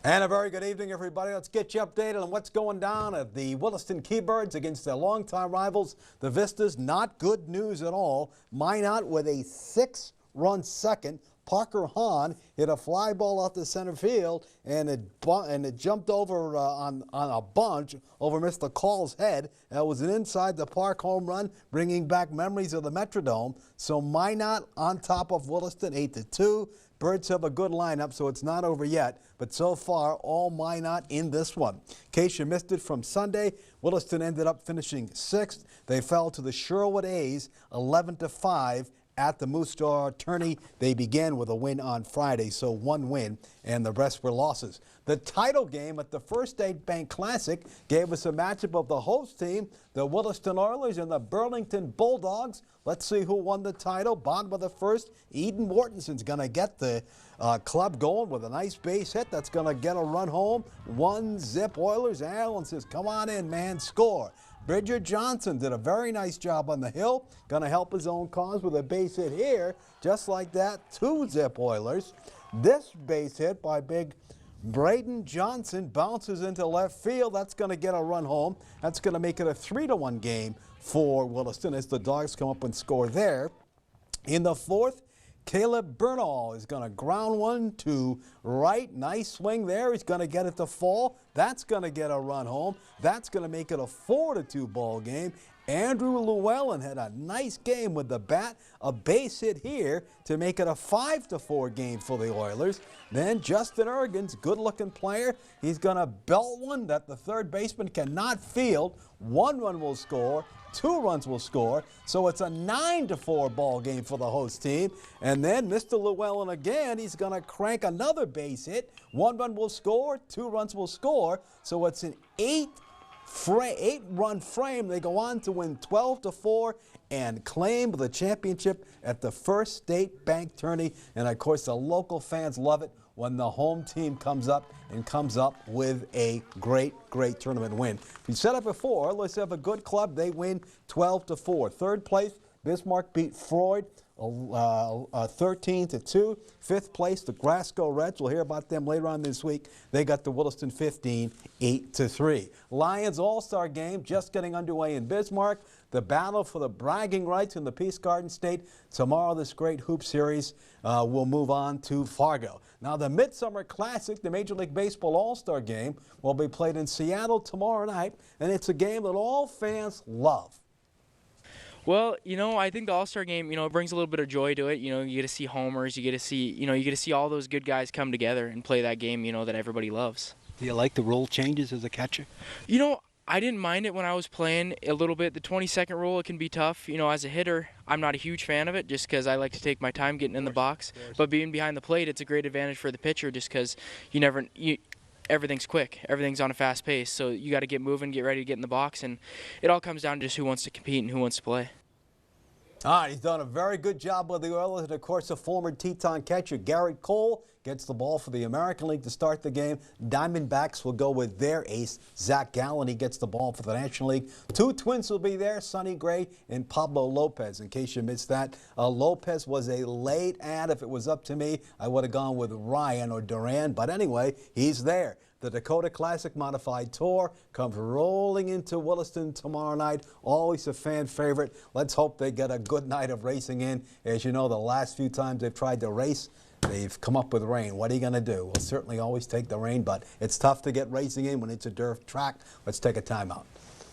And a very good evening, everybody. Let's get you updated on what's going down at the Williston Keybirds against their longtime rivals, the Vistas. Not good news at all. Minot with a 6-run second. Parker Hahn hit a fly ball out the center field, and it jumped over on a bunch over Mr. Call's head. That was an inside the park home run, bringing back memories of the Metrodome. So Minot on top of Williston, 8-2. Birds have a good lineup, so it's not over yet. But so far, all Minot in this one. In case you missed it from Sunday, Williston ended up finishing 6th. They fell to the Sherwood A's 11-5. At the Moose Jaw Tourney. They began with a win on Friday, so 1 win, and the rest were losses. The title game at the First State Bank Classic gave us a matchup of the host team, the Williston Oilers and the Burlington Bulldogs. Let's see who won the title. Bottom of the first, Eden Mortenson's going to get the club going with a nice base hit. That's going to get a run home. 1-0 Oilers. Allen says, come on in, man, score. Bridger Johnson did a very nice job on the hill. Going to help his own cause with a base hit here. Just like that, 2-0 Oilers. This base hit by big Braden Johnson bounces into left field. That's going to get a run home. That's going to make it a 3-1 game for Williston as the Dogs come up and score there. In the fourth, Caleb Bernal is going to ground one to right. Nice swing there. He's going to get it to fall. That's going to get a run home. That's going to make it a 4-2 ball game. Andrew Llewellyn had a nice game with the bat. A base hit here to make it a 5-4 game for the Oilers. Then Justin Ergens, good-looking player. He's going to belt one that the third baseman cannot field. 1 run will score. 2 runs will score, so it's a 9-4 ball game for the host team. And then Mr. Llewellyn again, he's going to crank another base hit. 1 run will score, 2 runs will score, so it's an 8-run frame. They go on to win 12-4 and claim the championship at the First State Bank Tourney. And of course, the local fans love it when the home team comes up with a great tournament win. We said it before, let's have a good club. They win 12-4. Third place, Bismarck beat Freud 13-2. Fifth place, the Grasco Reds. We'll hear about them later on this week. They got the Williston 15, 8-3. Lions All-Star game just getting underway in Bismarck. The battle for the bragging rights in the Peace Garden State. Tomorrow, this great hoop series will move on to Fargo. Now, the Midsummer Classic, the Major League Baseball All-Star game, will be played in Seattle tomorrow night, and it's a game that all fans love. Well, I think the All-Star game, it brings a little bit of joy to it. You get to see homers, you get to see all those good guys come together and play that game, that everybody loves. Do you like the rule changes as a catcher? I didn't mind it when I was playing a little bit. The 20-second rule, it can be tough. As a hitter, I'm not a huge fan of it just because I like to take my time getting in the box. But being behind the plate, it's a great advantage for the pitcher just because everything's quick. Everything's on a fast pace. So you got to get moving, get ready to get in the box. And it all comes down to just who wants to compete and who wants to play. All right, he's done a very good job with the Oilers. And, of course, the former Teton catcher, Garrett Cole, gets the ball for the American League to start the game. Diamondbacks will go with their ace, Zach Gallen. He gets the ball for the National League. 2 Twins will be there, Sonny Gray and Pablo Lopez. In case you missed that, Lopez was a late ad. If it was up to me, I would have gone with Ryan or Duran. But anyway, he's there. The Dakota Classic Modified Tour comes rolling into Williston tomorrow night. Always a fan favorite. Let's hope they get a good night of racing in. As you know, the last few times they've tried to race, they've come up with rain. What are you going to do? We'll certainly always take the rain, but it's tough to get racing in when it's a dirt track. Let's take a timeout.